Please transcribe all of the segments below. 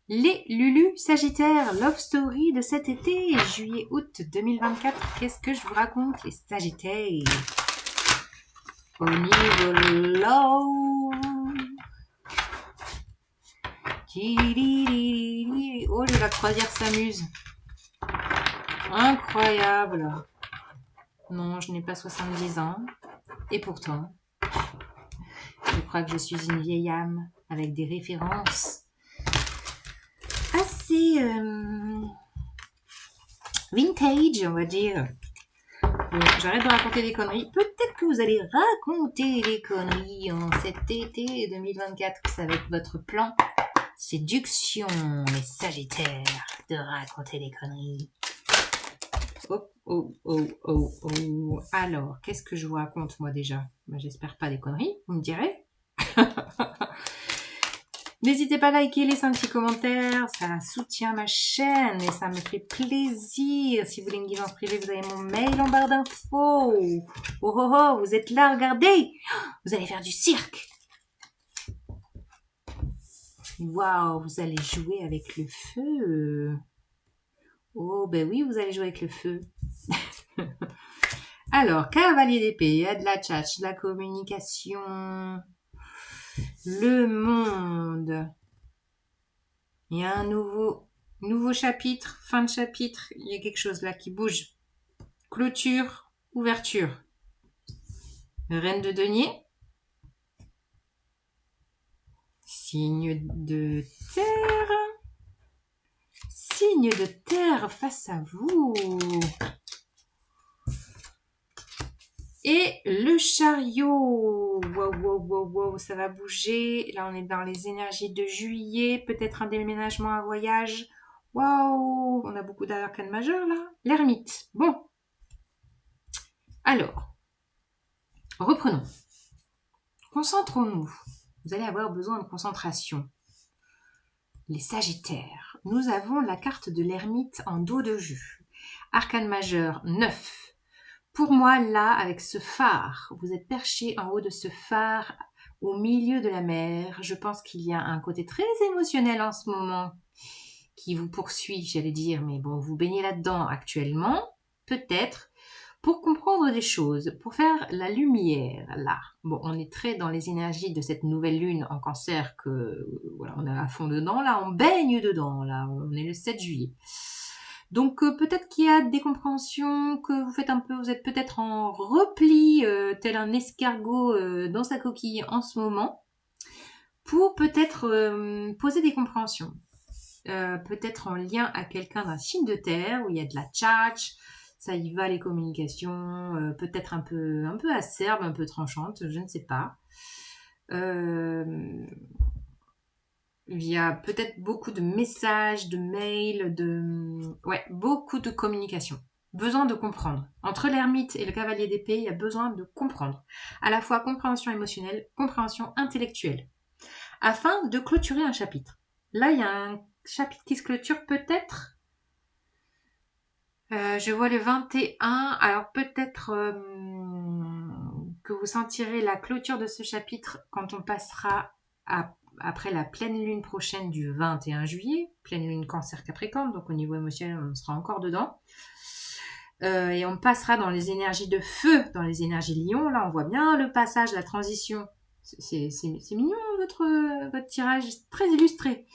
Les Lulu Sagittaires, Love Story de cet été, juillet-août 2024. Qu'est-ce que je vous raconte, les Sagittaires? Au niveau love. Oh, la croisière s'amuse. Incroyable. Non, je n'ai pas 70 ans. Et pourtant, je crois que je suis une vieille âme avec des références assez vintage, on va dire. Bon, j'arrête de raconter des conneries. Peut-être que vous allez raconter des conneries en cet été 2024. Ça va être votre plan séduction, les Sagittaires, de raconter des conneries. Oh, oh, oh, oh, oh. Alors, qu'est-ce que je vous raconte, moi, déjà? J'espère pas des conneries, vous me direz. N'hésitez pas à liker, laisser un petit commentaire, ça soutient ma chaîne et ça me fait plaisir. Si vous voulez une guidance privée, vous avez mon mail en barre d'infos. Oh oh oh, vous êtes là, regardez. Vous allez faire du cirque. Waouh, vous allez jouer avec le feu. Oh, ben oui, vous allez jouer avec le feu. Alors, cavalier d'épée, il y a de la tchatch, de la communication, le monde. Il y a un nouveau chapitre, fin de chapitre. Il y a quelque chose là qui bouge. Clôture, ouverture. Reine de denier. Signe de terre. Signe de terre face à vous. Et le chariot. Wow, wow, wow, wow, ça va bouger. Là, on est dans les énergies de juillet. Peut-être un déménagement, un voyage. Waouh, on a beaucoup d'arcanes majeures là. L'ermite. Bon. Alors, reprenons. Concentrons-nous. Vous allez avoir besoin de concentration. Les Sagittaires. Nous avons la carte de l'ermite en dos de jus. Arcane majeur 9. Pour moi, là, avec ce phare, vous êtes perché en haut de ce phare, au milieu de la mer. Je pense qu'il y a un côté très émotionnel en ce moment qui vous poursuit, j'allais dire. Mais bon, vous baignez là-dedans actuellement, peut-être, pour comprendre des choses, pour faire la lumière, là. Bon, on est très dans les énergies de cette nouvelle lune en cancer que, voilà, on est à fond dedans, là, on baigne dedans, là, on est le 7 juillet. Donc peut-être qu'il y a des compréhensions que vous faites un peu, vous êtes peut-être en repli, tel un escargot dans sa coquille en ce moment, pour peut-être poser des compréhensions. Peut-être en lien à quelqu'un d'un signe de terre, où il y a de la tchatch, ça y va les communications, peut-être un peu acerbe, un peu tranchante, je ne sais pas. Il y a peut-être beaucoup de messages, de mails, beaucoup de communication. Besoin de comprendre. Entre l'ermite et le cavalier d'épée, il y a besoin de comprendre. À la fois compréhension émotionnelle, compréhension intellectuelle. Afin de clôturer un chapitre. Là, il y a un chapitre qui se clôture peut-être. Je vois le 21. Alors peut-être que vous sentirez la clôture de ce chapitre quand on passera après la pleine lune prochaine du 21 juillet, pleine lune cancer capricorne, donc au niveau émotionnel, on sera encore dedans. Et on passera dans les énergies de feu, dans les énergies lion. Là, on voit bien le passage, la transition. C'est mignon, votre tirage, très illustré.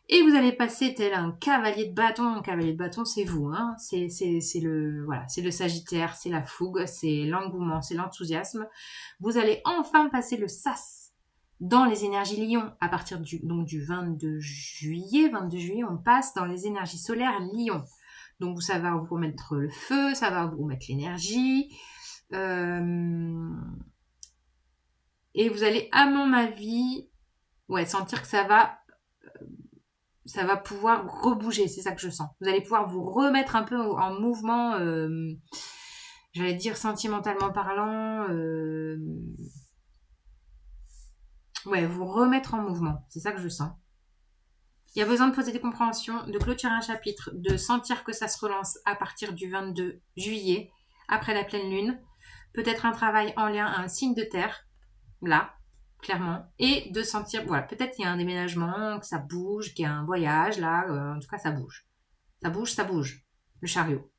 Et vous allez passer tel un cavalier de bâton. Un cavalier de bâton, c'est vous, hein. C'est le Sagittaire, c'est la fougue, c'est l'engouement, c'est l'enthousiasme. Vous allez enfin passer le sas dans les énergies lion à partir du 22 juillet. 22 juillet, on passe dans les énergies solaires lion. Donc ça va vous remettre le feu, ça va vous remettre l'énergie. Et vous allez, à mon avis, sentir que ça va pouvoir rebouger, c'est ça que je sens. Vous allez pouvoir vous remettre un peu en mouvement, j'allais dire sentimentalement parlant, vous remettre en mouvement, c'est ça que je sens. Il y a besoin de poser des compréhensions, de clôturer un chapitre, de sentir que ça se relance à partir du 22 juillet, après la pleine lune. Peut-être un travail en lien à un signe de terre, là, clairement. Et de sentir, voilà, peut-être qu'il y a un déménagement, que ça bouge, qu'il y a un voyage, là, en tout cas, ça bouge. Ça bouge, le chariot.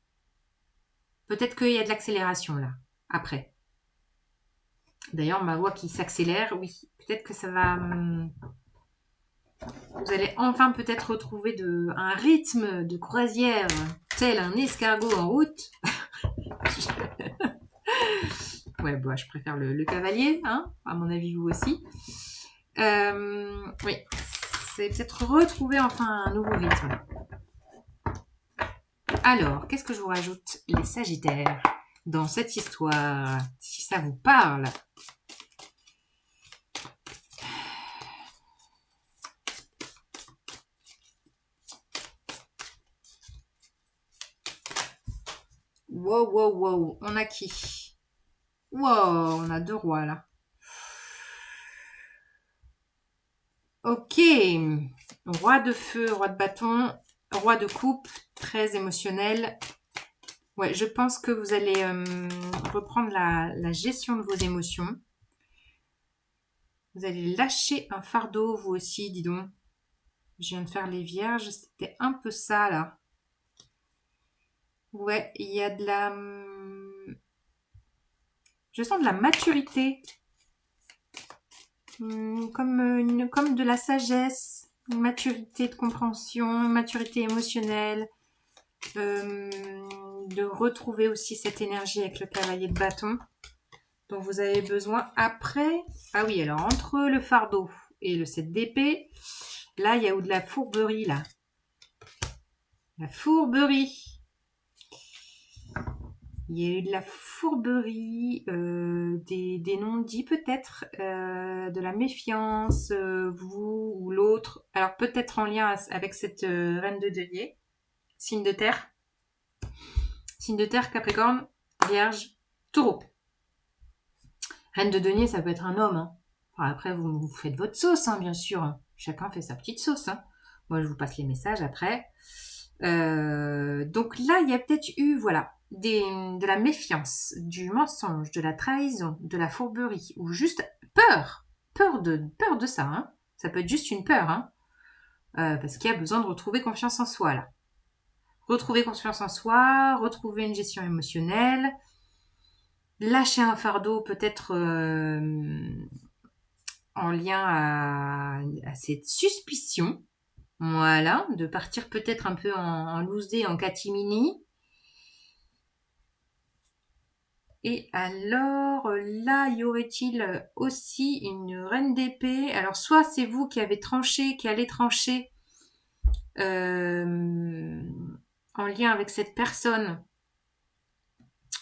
Peut-être qu'il y a de l'accélération, là, après. D'ailleurs, ma voix qui s'accélère, oui, peut-être que ça va... Vous allez enfin peut-être retrouver un rythme de croisière, tel un escargot en route. Ouais, bah, je préfère le cavalier, hein, à mon avis, vous aussi. Oui, c'est peut-être retrouver enfin un nouveau rythme. Alors, qu'est-ce que je vous rajoute, les Sagittaires, dans cette histoire, si ça vous parle? Wow, wow, wow, on a qui? Wow, on a 2 rois là. Ok, roi de feu, roi de bâton, roi de coupe, très émotionnel. Ouais, je pense que vous allez reprendre la gestion de vos émotions. Vous allez lâcher un fardeau, vous aussi, dis donc. Je viens de faire les vierges, c'était un peu ça là. Ouais, il y a de la... Je sens de la maturité. Comme de la sagesse, une maturité de compréhension, une maturité émotionnelle. De retrouver aussi cette énergie avec le cavalier de bâton dont vous avez besoin après. Ah oui, alors entre le fardeau et le 7 d'épée, là, il y a eu de la fourberie, là. La fourberie. Il y a eu de la fourberie, des non-dits peut-être, de la méfiance, vous ou l'autre. Alors peut-être en lien avec cette reine de denier, signe de terre. Signe de terre, Capricorne, Vierge, Taureau. Reine de denier, ça peut être un homme. Hein. Enfin, après, vous faites votre sauce, hein, bien sûr. Chacun fait sa petite sauce. Hein. Moi, je vous passe les messages après. Donc là, il y a peut-être eu, voilà, de la méfiance, du mensonge, de la trahison, de la fourberie, ou juste peur. Peur de ça. Hein. Ça peut être juste une peur. Hein. Parce qu'il y a besoin de retrouver confiance en soi, là. Retrouver confiance en soi, retrouver une gestion émotionnelle, lâcher un fardeau peut-être en lien à cette suspicion, voilà, de partir peut-être un peu en loose day, en catimini. Et alors, là, y aurait-il aussi une reine d'épée? Alors, soit c'est vous qui avez tranché, qui allez trancher en lien avec cette personne,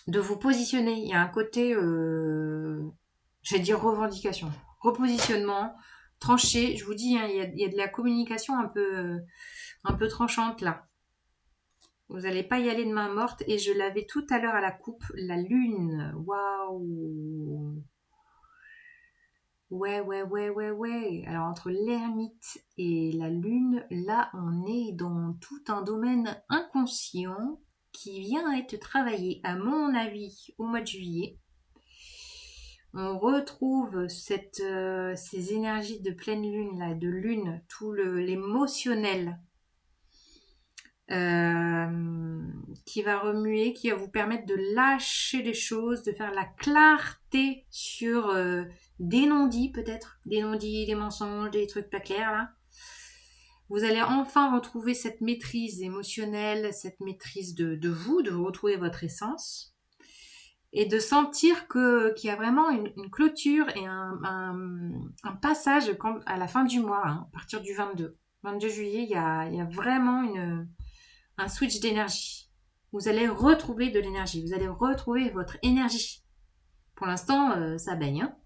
de vous positionner. Il y a un côté, je vais dire revendication, repositionnement, tranché. Je vous dis, hein, il y a de la communication un peu tranchante là. Vous n'allez pas y aller de main morte. Et je l'avais tout à l'heure à la coupe, la lune. Waouh! Ouais. Alors entre l'ermite et la lune, là on est dans tout un domaine inconscient qui vient être travaillé, à mon avis, au mois de juillet. On retrouve ces énergies de pleine lune, là, de lune, tout l'émotionnel qui va remuer, qui va vous permettre de lâcher les choses, de faire la clarté sur des non-dits peut-être, des non-dits, des mensonges, des trucs pas clairs là. Vous allez enfin retrouver cette maîtrise émotionnelle, cette maîtrise de vous, de retrouver votre essence et de sentir qu'il y a vraiment une clôture et un passage à la fin du mois, hein, à partir du 22 juillet, il y a vraiment un switch d'énergie. Vous allez retrouver de l'énergie, vous allez retrouver votre énergie. Pour l'instant, ça baigne. Hein.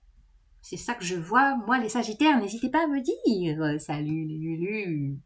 C'est ça que je vois. Moi, les Sagittaires, n'hésitez pas à me dire. Salut les Lulu.